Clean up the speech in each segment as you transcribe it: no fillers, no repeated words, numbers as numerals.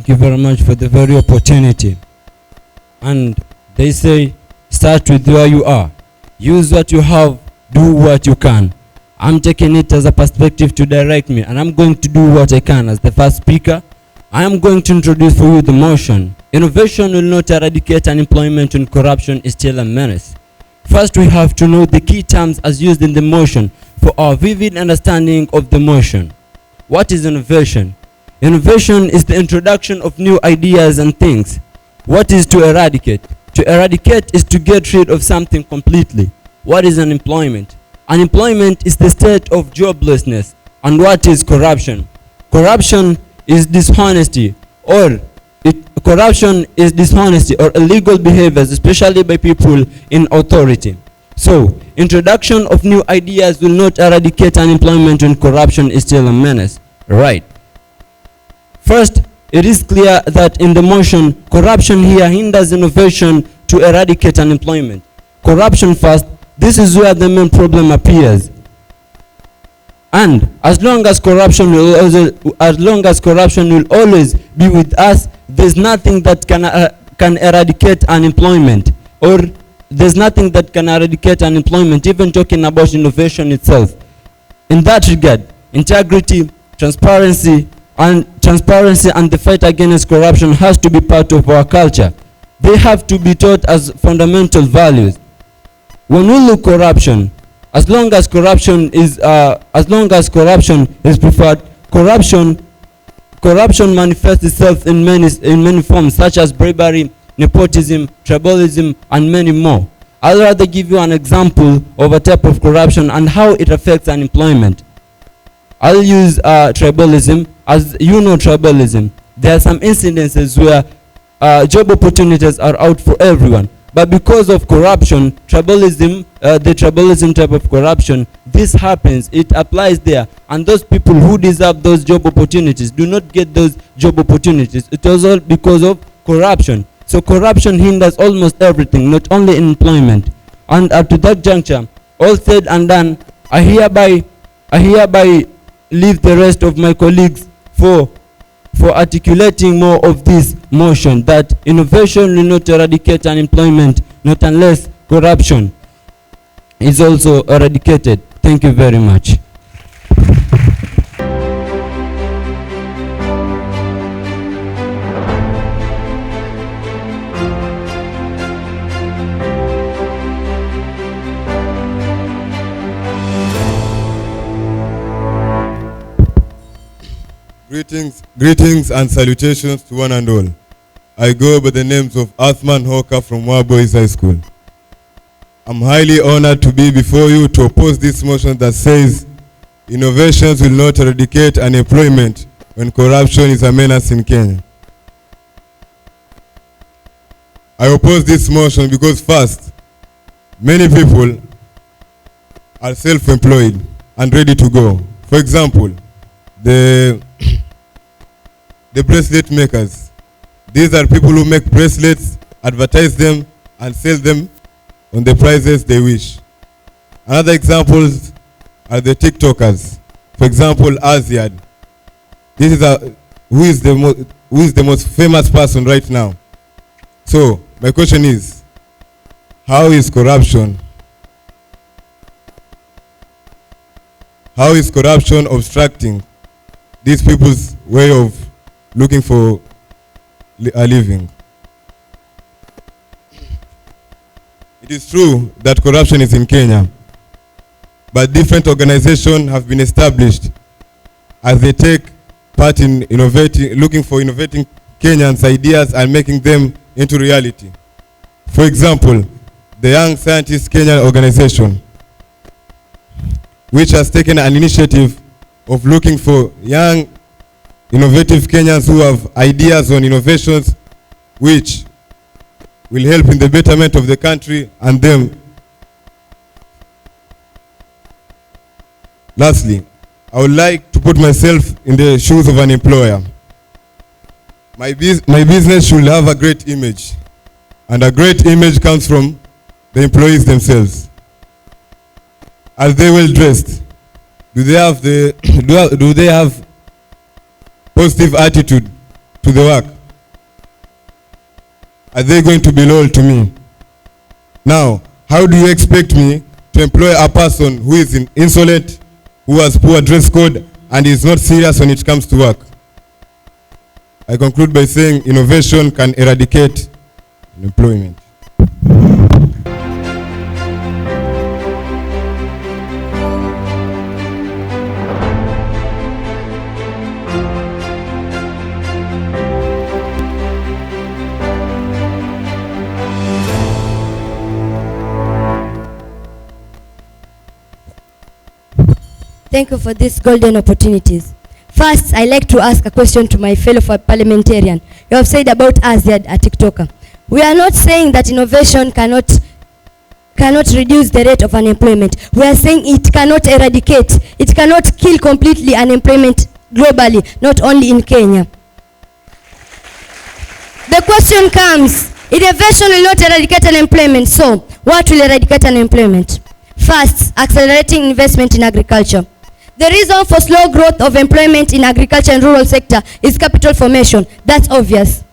Thank you very much for the very opportunity. And they say, start with where you are. Use what you have, do what you can. I'm taking it as a perspective to direct me, and I'm going to do what I can. As the first speaker, I am going to introduce for you the motion. Innovation will not eradicate unemployment and corruption is still a menace. First, we have to know the key terms as used in the motion for our vivid understanding of the motion. What is innovation? Innovation is the introduction of new ideas and things. What is to eradicate? To eradicate is to get rid of something completely. What is unemployment? Unemployment is the state of joblessness. And what is corruption? Corruption is dishonesty, or illegal behaviors, especially by people in authority. So, introduction of new ideas will not eradicate unemployment and corruption is still a menace. Right. First, it is clear that in the motion, corruption here hinders innovation to eradicate unemployment. Corruption first, this is where the main problem appears. And as long as corruption will always be with us, there's nothing that can eradicate unemployment, or there's nothing that can eradicate unemployment, even talking about innovation itself. In that regard, integrity, transparency and the fight against corruption has to be part of our culture. They have to be taught as fundamental values. When we look corruption, as long as corruption is preferred, corruption manifests itself in many forms, such as bribery, nepotism, tribalism, and many more. I'll rather give you an example of a type of corruption and how it affects unemployment. I'll use tribalism. As you know, tribalism, there are some incidences where job opportunities are out for everyone. But because of corruption, the tribalism type of corruption, this happens, it applies there. And those people who deserve those job opportunities do not get those job opportunities. It is all because of corruption. So corruption hinders almost everything, not only in employment. And up to that juncture, all said and done, I hereby leave the rest of my colleagues for articulating more of this motion, that innovation will not eradicate unemployment, not unless corruption is also eradicated. Thank you very much. Greetings and salutations to one and all. I go by the names of Athman Hoka from Waa Boys High School. I'm highly honored to be before you to oppose this motion that says innovations will not eradicate unemployment when corruption is a menace in Kenya. I oppose this motion because first, many people are self-employed and ready to go. For example, the bracelet makers. These are people who make bracelets, advertise them, and sell them on the prices they wish. Another examples are the TikTokers. For example, Aziad. This is who is the most famous person right now. So my question is, how is corruption obstructing these people's way of looking for a living? It is true that corruption is in Kenya, but different organizations have been established as they take part in looking for innovating Kenyans' ideas and making them into reality. For example, the Young Scientists Kenya organization, which has taken an initiative of looking for young, innovative Kenyans who have ideas on innovations which will help in the betterment of the country and them. Lastly, I would like to put myself in the shoes of an employer. My business should have a great image, and a great image comes from the employees themselves. Are they well dressed? Do they have positive attitude to the work? are they going to be loyal to me? Now, how do you expect me to employ a person who is insolent, who has poor dress code, and is not serious when it comes to work? I conclude by saying innovation can eradicate unemployment. Thank you for these golden opportunities. First, I like to ask a question to my fellow parliamentarian. You have said about us here at TikToker. We are not saying that innovation cannot reduce the rate of unemployment. We are saying it cannot eradicate, it cannot kill completely unemployment globally, not only in Kenya. The question comes, innovation will not eradicate unemployment, so what will eradicate unemployment? First, accelerating investment in agriculture. The reason for slow growth of employment in agriculture and rural sector is capital formation. That's obvious.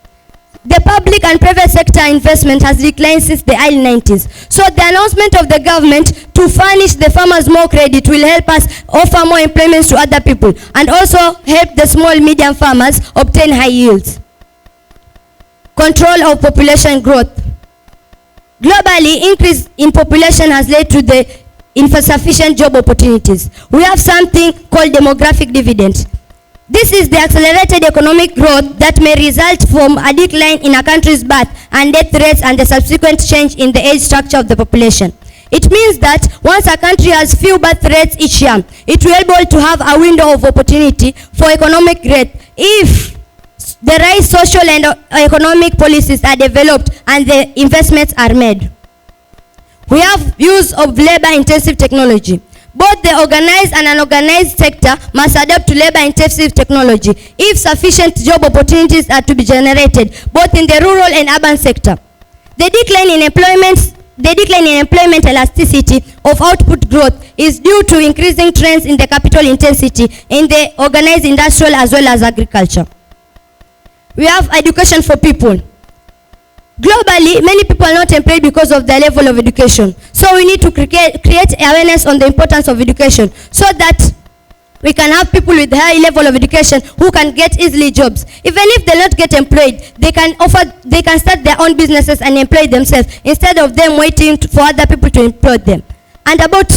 The public and private sector investment has declined since the early 90s. So the announcement of the government to furnish the farmers more credit will help us offer more employment to other people and also help the small medium farmers obtain high yields. Control of population growth. Globally, increase in population has led to the insufficient job opportunities. We have something called demographic dividend. This is the accelerated economic growth that may result from a decline in a country's birth and death rates and the subsequent change in the age structure of the population. It means that once a country has few birth rates each year, it will be able to have a window of opportunity for economic growth if the right social and economic policies are developed and the investments are made. We have use of labor-intensive technology. Both the organized and unorganized sector must adapt to labor-intensive technology if sufficient job opportunities are to be generated, both in the rural and urban sector. The decline in employment elasticity of output growth is due to increasing trends in the capital intensity in the organized industrial as well as agriculture. We have education for people. Globally, many people are not employed because of their level of education. So we need to create awareness on the importance of education so that we can have people with high level of education who can get easily jobs. Even if they not get employed, they can start their own businesses and employ themselves instead of them waiting for other people to employ them. And about,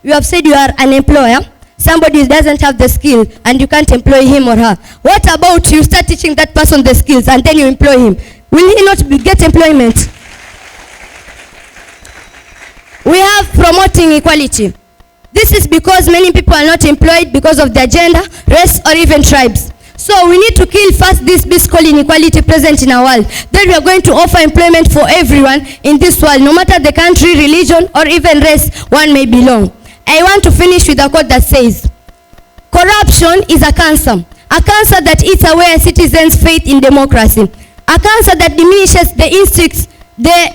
you have said you are an employer, somebody doesn't have the skill and you can't employ him or her. What about you start teaching that person the skills and then you employ him? Will he not get employment? We have promoting equality. This is because many people are not employed because of their gender, race, or even tribes. So we need to kill first this beast-called inequality present in our world. Then we are going to offer employment for everyone in this world, no matter the country, religion, or even race one may belong. I want to finish with a quote that says, corruption is a cancer that eats away a citizen's faith in democracy. A cancer that diminishes the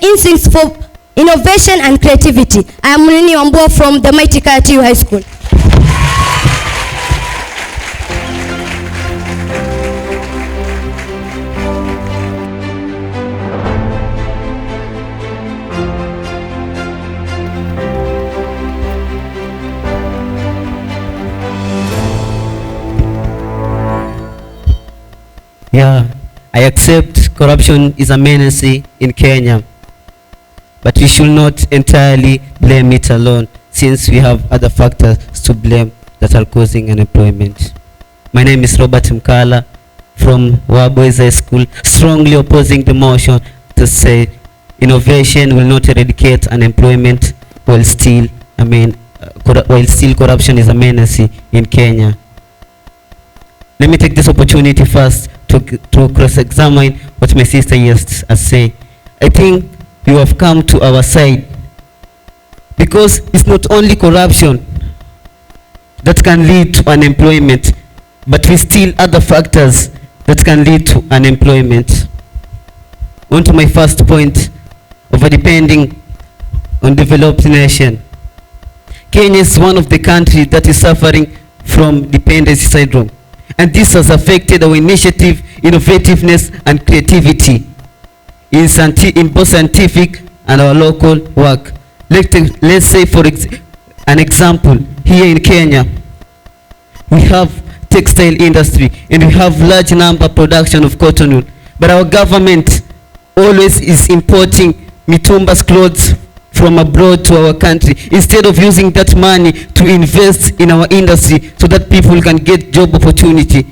instincts for innovation and creativity. I am Mwanambeyu from the mighty Tiwi High School. Yeah, I accept corruption is a menace in Kenya, but we should not entirely blame it alone, since we have other factors to blame that are causing unemployment. My name is Robert Mkala from Waa Boys High School, strongly opposing the motion to say innovation will not eradicate unemployment while still corruption is a menace in Kenya. Let me take this opportunity first to cross-examine what my sister used to say. I think you have come to our side because it's not only corruption that can lead to unemployment, but we still other factors that can lead to unemployment. On to my first point, over-depending on developed nation. Kenya is one of the countries that is suffering from dependency syndrome. And this has affected our initiative, innovativeness, and creativity. in both scientific and our local work. Let's say for an example, here in Kenya, we have textile industry and we have large number production of cotton wool, but our government always is importing mitumba's clothes from abroad to our country instead of using that money to invest in our industry so that people can get job opportunity.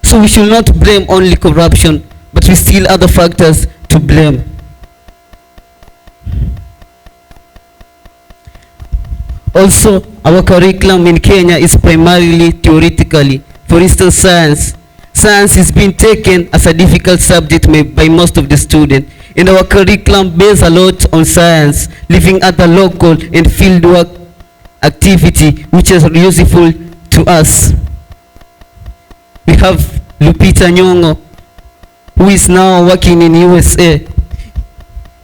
So we should not blame only corruption, but we still other factors to blame. Also, our curriculum in Kenya is primarily theoretically. For instance, science. Science is being taken as a difficult subject by most of the students. And our curriculum based a lot on science, leaving other local and fieldwork activity which is useful to us. We have Lupita Nyong'o, who is now working in USA,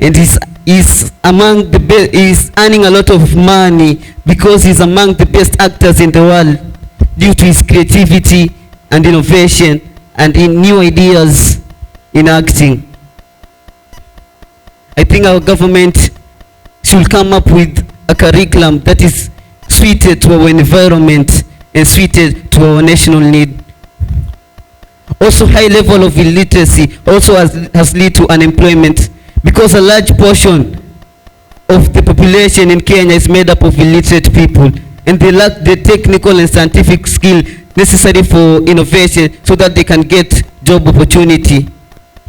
and is among the best, is earning a lot of money because he's among the best actors in the world due to his creativity and innovation and in new ideas in acting. I think our government should come up with a curriculum that is suited to our environment and suited to our national need. Also, high level of illiteracy also has led to unemployment because a large portion of the population in Kenya is made up of illiterate people and they lack the technical and scientific skill necessary for innovation so that they can get job opportunity.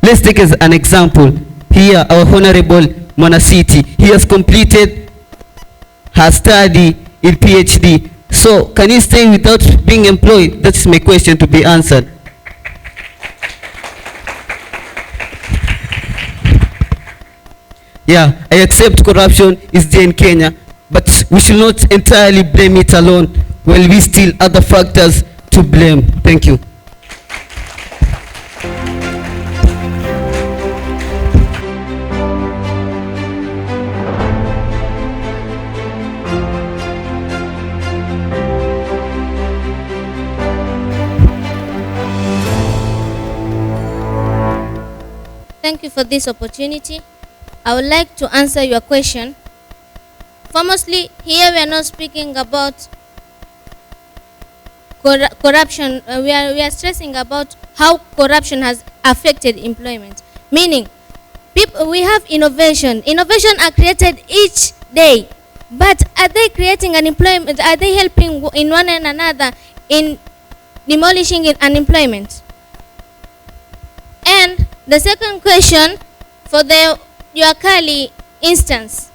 Let's take as an example. Here, our Honorable Mwanasiti, he has completed her study in PhD. So, can he stay without being employed? That's my question to be answered. Yeah, I accept corruption is there in Kenya, but we should not entirely blame it alone while we still other factors to blame. Thank you. Thank you for this opportunity. I would like to answer your question. Firstly, here we are not speaking about corruption. We are stressing about how corruption has affected employment. Meaning, we have innovation. Innovation are created each day. But are they creating unemployment? Are they helping in one and another in demolishing unemployment? And the second question for the Yuakali instance.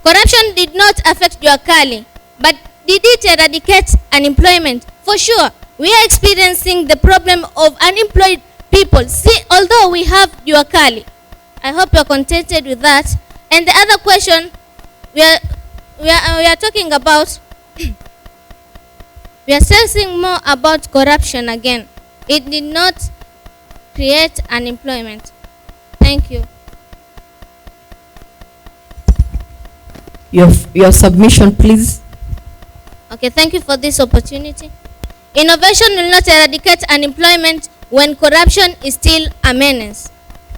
Corruption did not affect Yuakali, but did it eradicate unemployment? For sure, we are experiencing the problem of unemployed people. See, although we have Yuakali, I hope you are contented with that. And the other question we are talking about, we are stressing more about corruption again. It did not create unemployment. Thank you. Your submission, please. Okay, thank you for this opportunity. Innovation will not eradicate unemployment when corruption is still a menace.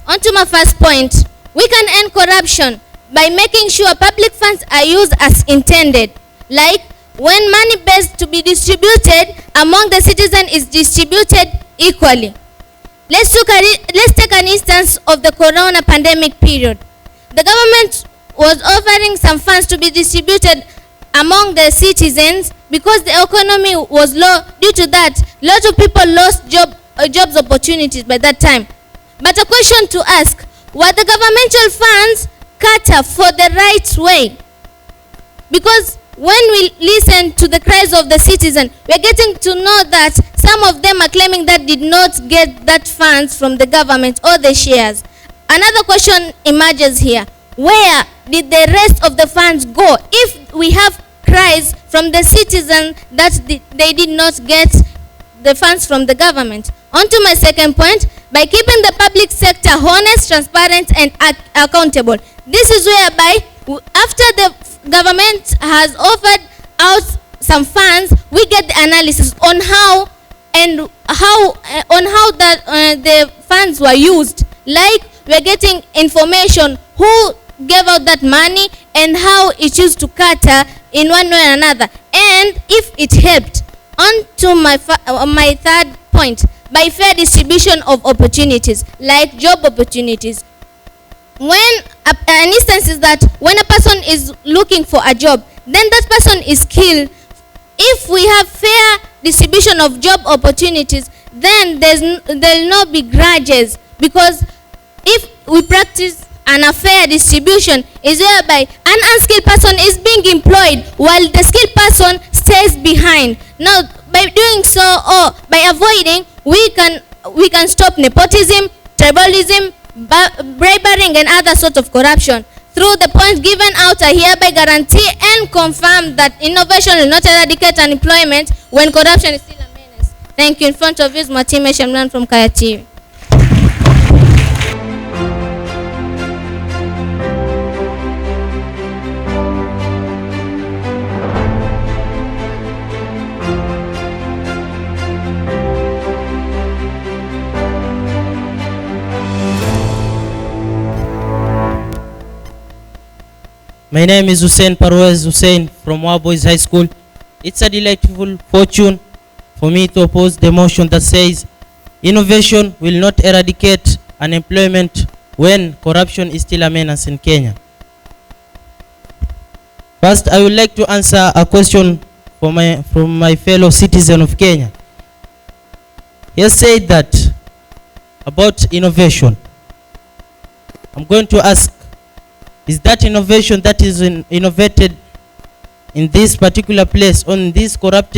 On to my first point. We can end corruption by making sure public funds are used as intended. Like when money based to be distributed among the citizens is distributed equally. Let's take an instance of the corona pandemic period. The government was offering some funds to be distributed among the citizens because the economy was low. Due to that, lots of people lost jobs opportunities by that time. But a question to ask, were the governmental funds catered for the right way? Because when we listen to the cries of the citizen, we're getting to know that some of them are claiming that did not get that funds from the government or the shares. Another question emerges here. Where did the rest of the funds go if we have cries from the citizens that they did not get the funds from the government? On to my second point, by keeping the public sector honest, transparent, and accountable. This is whereby after the government has offered out some funds, we get the analysis on how and how that the funds were used. Like, we're getting information who gave out that money and how it used to cater in one way or another, and if it helped. On to my third point, by fair distribution of opportunities, like job opportunities. When an instance is that when a person is looking for a job, then that person is skilled. If we have fair distribution of job opportunities, then there'll not be grudges, because if we practice an unfair distribution is whereby an unskilled person is being employed while the skilled person stays behind. Now, by doing so, or by avoiding, we can stop nepotism, tribalism, bribery, and other sorts of corruption. Through the points given out, I hereby guarantee and confirm that innovation will not eradicate unemployment when corruption is still a menace. Thank you. In front of you is Matime Shamlan from Tiwi. My name is Hussein Parwez Hussein from Waa Boys High School. It's a delightful fortune for me to oppose the motion that says innovation will not eradicate unemployment when corruption is still a menace in Kenya. First, I would like to answer a question from my fellow citizen of Kenya. He has said that about innovation. I'm going to ask, is that innovation that is innovated in this particular place, in this corrupt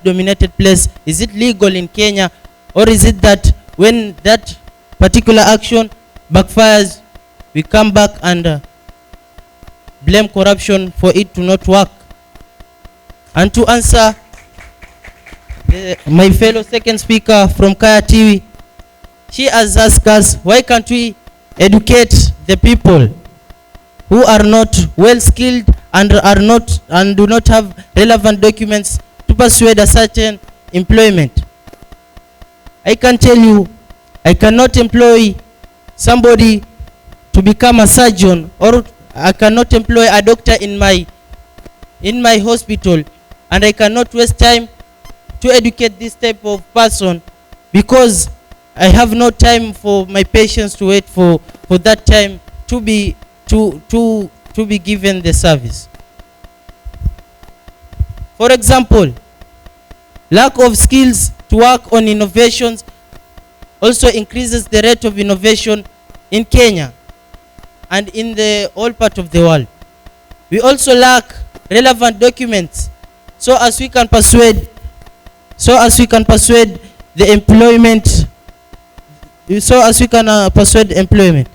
dominated place, is it legal in Kenya, or is it that when that particular action backfires, we come back and blame corruption for it to not work? And to answer my fellow second speaker from Tiwi, she has asked us, why can't we educate the people who are not well skilled and do not have relevant documents to persuade a certain employment? I can tell you, I cannot employ somebody to become a surgeon, or I cannot employ a doctor in my hospital, and I cannot waste time to educate this type of person, because I have no time for my patients to wait for that time to be given the service. For example, lack of skills to work on innovations also increases the rate of innovation in Kenya and in the whole part of the world. We also lack relevant documents so as we can persuade the employment, persuade employment.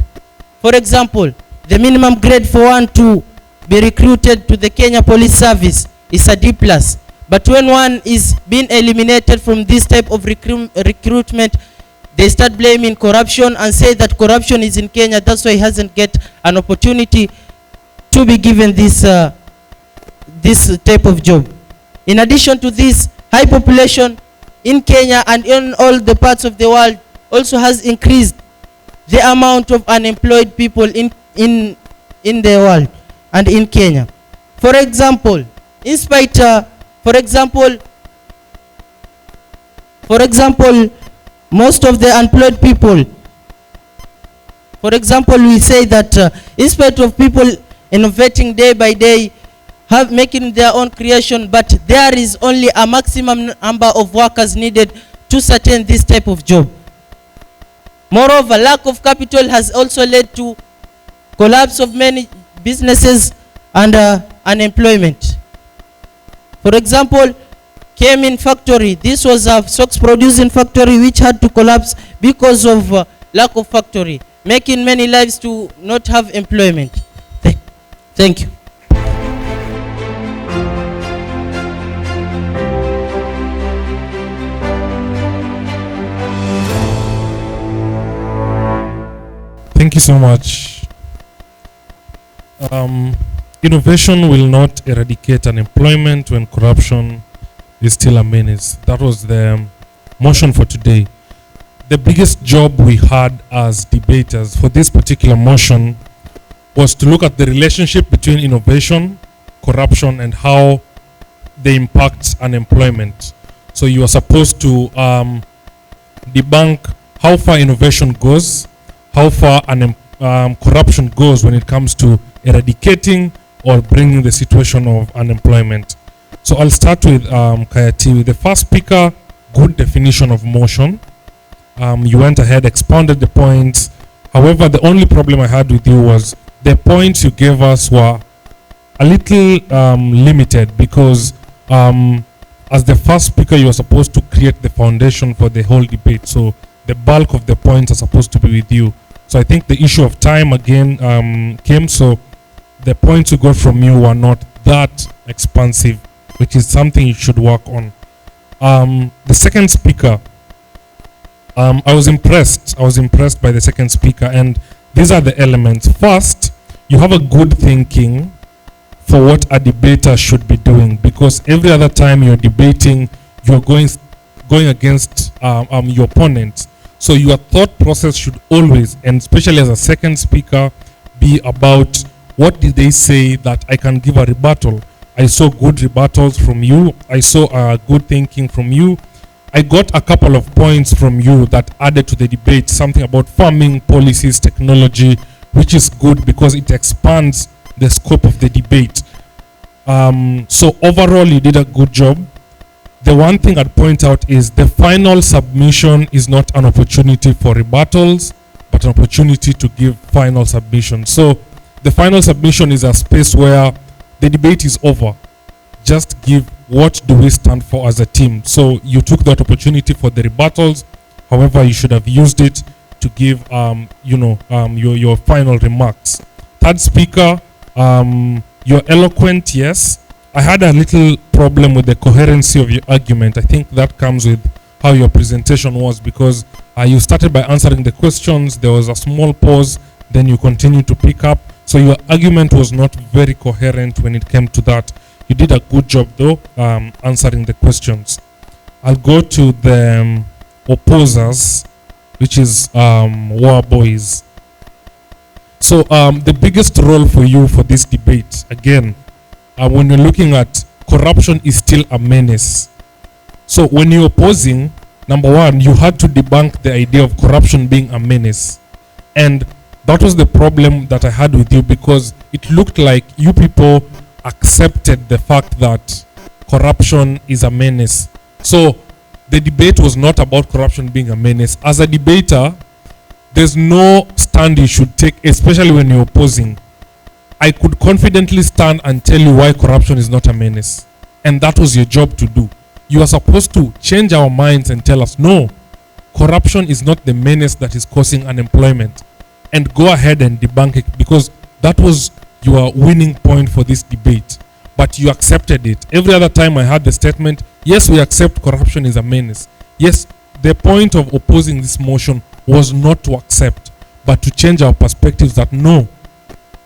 For example, the minimum grade for one to be recruited to the Kenya Police Service is a D+. But when one is being eliminated from this type of recruitment, they start blaming corruption and say that corruption is in Kenya, that's why he hasn't get an opportunity to be given this type of job. In addition to this, high population in Kenya and in all the parts of the world also has increased the amount of unemployed people in the world and in Kenya. For example, most of the unemployed people, for example, we say that in spite of people innovating day by day, making their own creation, but there is only a maximum number of workers needed to sustain this type of job. Moreover, lack of capital has also led to collapse of many businesses and unemployment. For example, Kemin factory, this was a socks producing factory which had to collapse because of lack of factory, making many lives to not have employment. Thank you. Thank you so much. Innovation will not eradicate unemployment when corruption is still a menace. That was the motion for today. The biggest job we had as debaters for this particular motion was to look at the relationship between innovation, corruption, and how they impact unemployment. So you are supposed to debunk how far innovation goes, how far corruption goes when it comes to eradicating or bringing the situation of unemployment. So I'll start with Tiwi. The first speaker, good definition of motion. You went ahead, expounded the points. However, the only problem I had with you was the points you gave us were a little limited, because as the first speaker, you are supposed to create the foundation for the whole debate. So the bulk of the points are supposed to be with you. So I think the issue of time again came. So the points you got from you were not that expansive, which is something you should work on. The second speaker, I was impressed by the second speaker, and these are the elements. First, you have a good thinking for what a debater should be doing, because every other time you're debating, you're going against your opponent. So your thought process should always, and especially as a second speaker, be about what did they say that I can give a rebuttal. I saw good rebuttals from you. I saw good thinking from you. I got a couple of points from you that added to the debate, something about farming policies, technology, which is good because it expands the scope of the debate. So overall, you did a good job. The one thing I'd point out is the final submission is not an opportunity for rebuttals, but an opportunity to give final submission. So the final submission is a space where the debate is over. Just give what do we stand for as a team. So you took that opportunity for the rebuttals. However, you should have used it to give your final remarks. Third speaker, you're eloquent, yes. I had a little problem with the coherency of your argument. I think that comes with how your presentation was, because you started by answering the questions, there was a small pause, then you continued to pick up. So your argument was not very coherent when it came to that. You did a good job though, answering the questions. I'll go to the opposers, which is Waa Boys. So the biggest role for you for this debate, again, when you're looking at corruption is still a menace. So when you're opposing, number one, you had to debunk the idea of corruption being a menace. And that was the problem that I had with you, because it looked like you people accepted the fact that corruption is a menace. So the debate was not about corruption being a menace. As a debater, there's no stand you should take, especially when you're opposing. I could confidently stand and tell you why corruption is not a menace. And that was your job to do. You are supposed to change our minds and tell us, no, corruption is not the menace that is causing unemployment. And go ahead and debunk it, because that was your winning point for this debate. But you accepted it. Every other time I had the statement, yes, we accept corruption is a menace. Yes, the point of opposing this motion was not to accept, but to change our perspectives that no,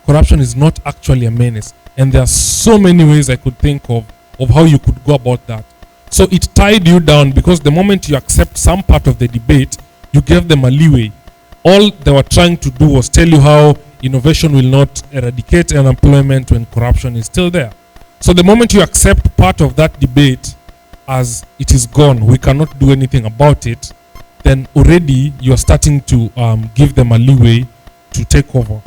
corruption is not actually a menace. And there are so many ways I could think of how you could go about that. So it tied you down, because the moment you accept some part of the debate, you gave them a leeway. All they were trying to do was tell you how innovation will not eradicate unemployment when corruption is still there. So the moment you accept part of that debate as it is gone, we cannot do anything about it, then already you're starting to give them a leeway to take over.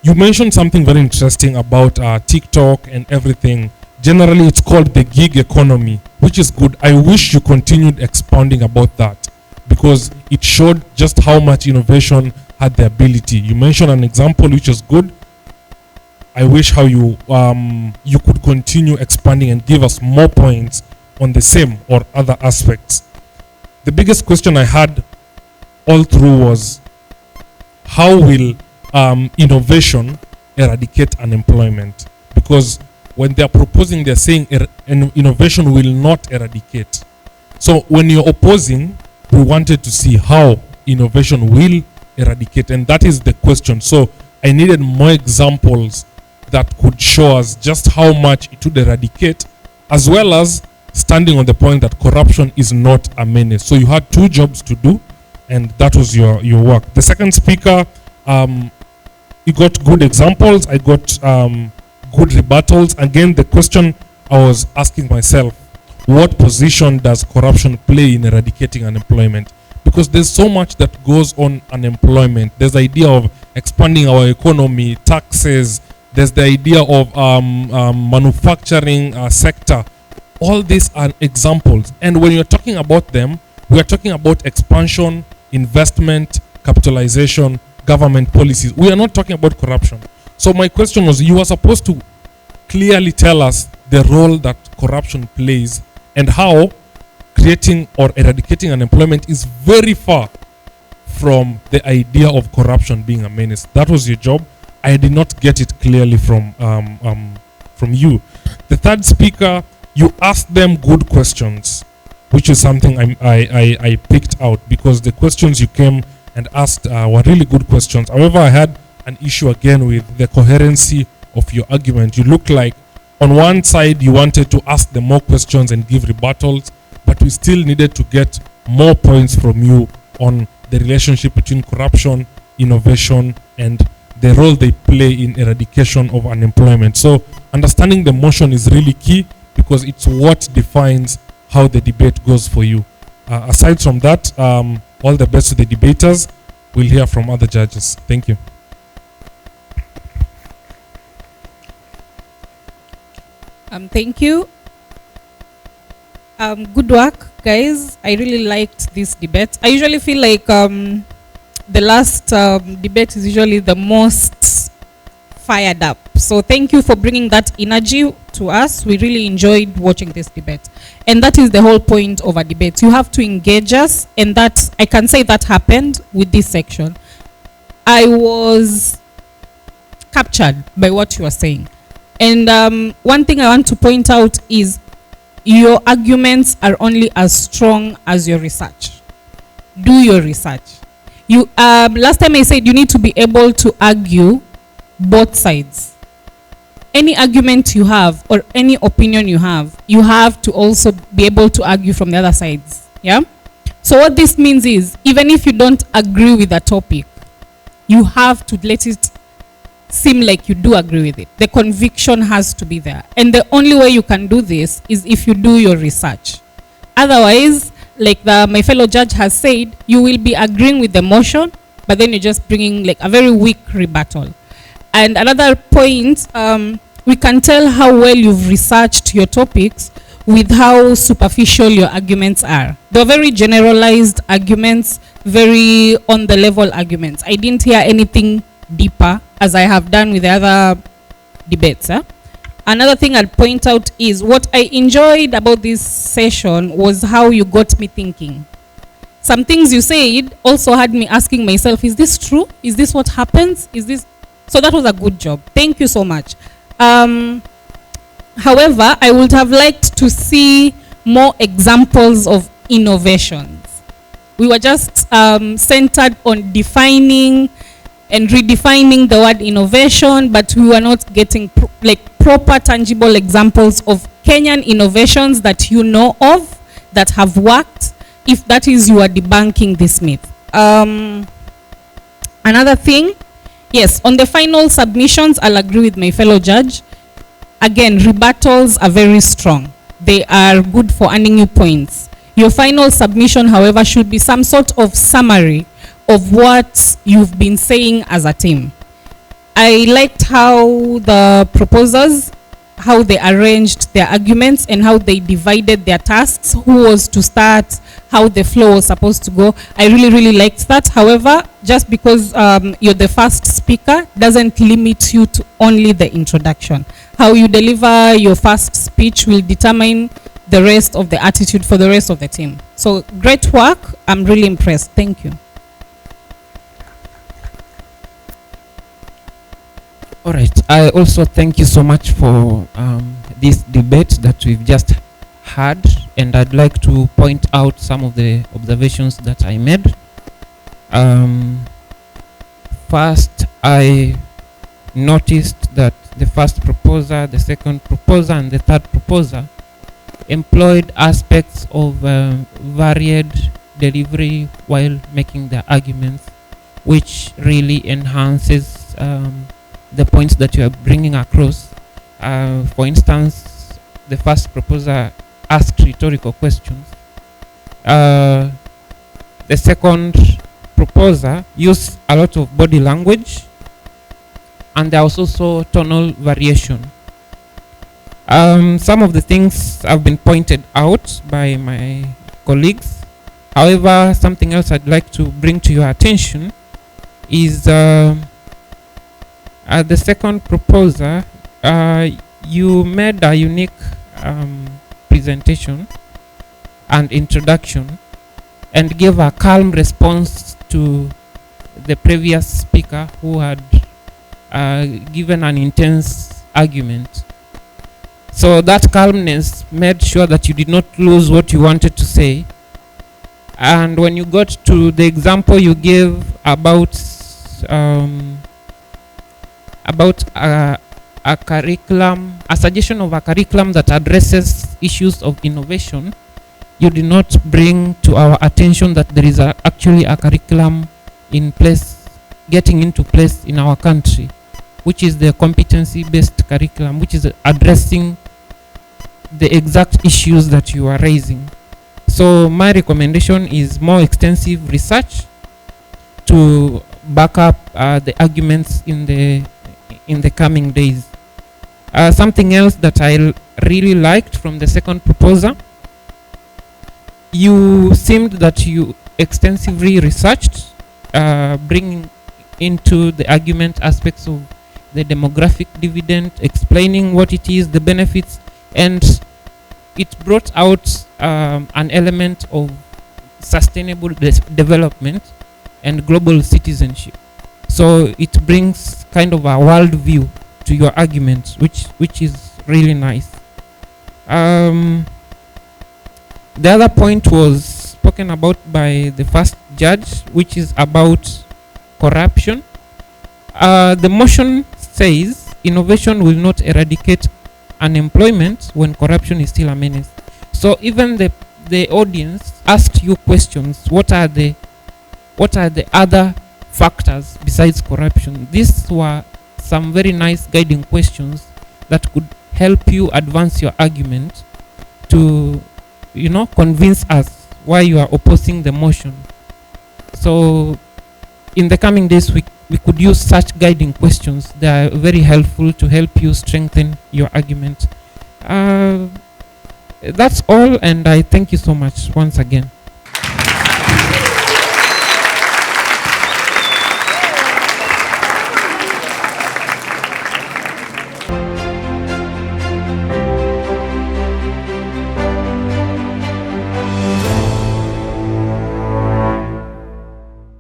You mentioned something very interesting about TikTok and everything. Generally, it's called the gig economy, which is good. I wish you continued expounding about that, because it showed just how much innovation had the ability. You mentioned an example which is good. I wish how you could continue expanding and give us more points on the same or other aspects. The biggest question I had all through was, how will innovation eradicate unemployment? Because when they are proposing, they're saying innovation will not eradicate. So when you're opposing, we wanted to see how innovation will eradicate, and that is the question. So I needed more examples that could show us just how much it would eradicate, as well as standing on the point that corruption is not a menace. So you had two jobs to do, and that was your work. The second speaker, you got good examples. I got good rebuttals. Again, the question I was asking myself, what position does corruption play in eradicating unemployment? Because there's so much that goes on unemployment. There's the idea of expanding our economy, taxes. There's the idea of manufacturing sector. All these are examples. And when you're talking about them, we are talking about expansion, investment, capitalization, government policies. We are not talking about corruption. So my question was, you were supposed to clearly tell us the role that corruption plays and how creating or eradicating unemployment is very far from the idea of corruption being a menace. That was your job. I did not get it clearly from you. The third speaker, you asked them good questions, which is something I picked out, because the questions you came and asked were really good questions. However, I had an issue again with the coherency of your argument. You look like on one side you wanted to ask them more questions and give rebuttals, but we still needed to get more points from you on the relationship between corruption, innovation, and the role they play in eradication of unemployment. So understanding the motion is really key, because it's what defines how the debate goes for you. Aside from that, all the best to the debaters. We'll hear from other judges. Thank you. Thank you. Good work, guys. I really liked this debate. I usually feel like the last debate is usually the most fired up. So thank you for bringing that energy to us. We really enjoyed watching this debate. And that is the whole point of a debate. You have to engage us, and that, I can say that happened with this section. I was captured by what you are saying. And one thing I want to point out is your arguments are only as strong as your research. Do your research. You last time I said you need to be able to argue both sides. Any argument you have or any opinion you have to also be able to argue from the other sides. Yeah? So what this means is, even if you don't agree with a topic, you have to let it seem like you do agree with it. The conviction has to be there. And the only way you can do this is if you do your research. Otherwise, like my fellow judge has said, you will be agreeing with the motion, but then you're just bringing like a very weak rebuttal. And another point, we can tell how well you've researched your topics with how superficial your arguments are. They're very generalized arguments, very on-the-level arguments. I didn't hear anything deeper, as I have done with the other debates. Another thing I'd point out is what I enjoyed about this session was how you got me thinking. Some things you said also had me asking myself, is this true? Is this what happens? Is this? So that was a good job. Thank you so much. However, I would have liked to see more examples of innovations. We were just centered on defining and redefining the word innovation, but we were not getting proper tangible examples of Kenyan innovations that you know of that have worked. If that is, you are debunking this myth. Another thing, yes, on the final submissions, I'll agree with my fellow judge. Again, rebuttals are very strong. They are good for earning you points. Your final submission, however, should be some sort of summary of what you've been saying as a team. I liked how the proposers, how they arranged their arguments and how they divided their tasks, who was to start, how the flow was supposed to go. I really, really liked that. However, just because you're the first speaker doesn't limit you to only the introduction. How you deliver your first speech will determine the rest of the attitude for the rest of the team. So great work. I'm really impressed. Thank you. All right. I also thank you so much for this debate that we've just had, and I'd like to point out some of the observations that I made. First, I noticed that the first proposer, the second proposer, and the third proposer employed aspects of varied delivery while making their arguments, which really enhances the points that you are bringing across. For instance, the first proposer asked rhetorical questions. The second proposer used a lot of body language, and there was also tonal variation. Some of the things have been pointed out by my colleagues. However, something else I'd like to bring to your attention is the second proposer. You made a unique presentation and introduction and gave a calm response to the previous speaker who had given an intense argument. So that calmness made sure that you did not lose what you wanted to say. And when you got to the example you gave about a curriculum, a suggestion of a curriculum that addresses issues of innovation, you did not bring to our attention that there is actually a curriculum in place, getting into place in our country, which is the competency-based curriculum, which is addressing the exact issues that you are raising. So my recommendation is more extensive research to back up the arguments in the coming days. Something else that I really liked from the second proposer, you seemed that you extensively researched, bringing into the argument aspects of the demographic dividend, explaining what it is, the benefits, and it brought out an element of sustainable development and global citizenship. So it brings kind of a world view to your argument, which is really nice. The other point was spoken about by the first judge, which is about corruption. The motion says innovation will not eradicate unemployment when corruption is still a menace. So even the audience asked you questions. What are the other factors besides corruption? These were some very nice guiding questions that could help you advance your argument to, convince us why you are opposing the motion. So in the coming days, we could use such guiding questions. They are very helpful to help you strengthen your argument. That's all, and I thank you so much once again.